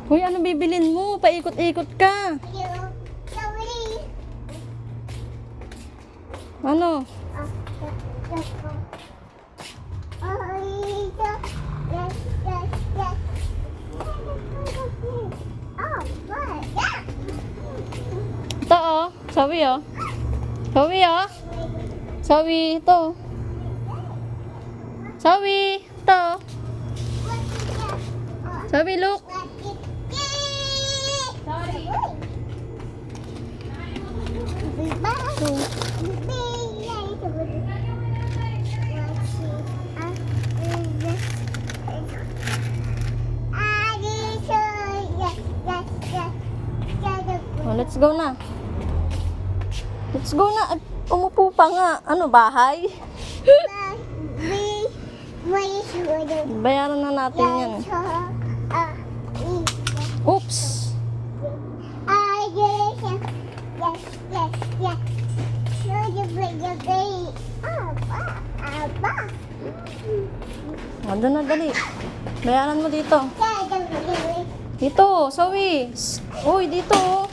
Hoy, ano bibilin mo? Paikot-ikot ka. Ano? Ito oh. Sabi oh. Sabi oh. Sabi ito. Sabi ito. Sabi look. Oh, let's go na. Let's go na. At umupo pa nga. Ano, bahay? Bayaran na natin yan. Oops. Doon na, dali. Bayaran mo dito. Dito, sawi. Uy, dito.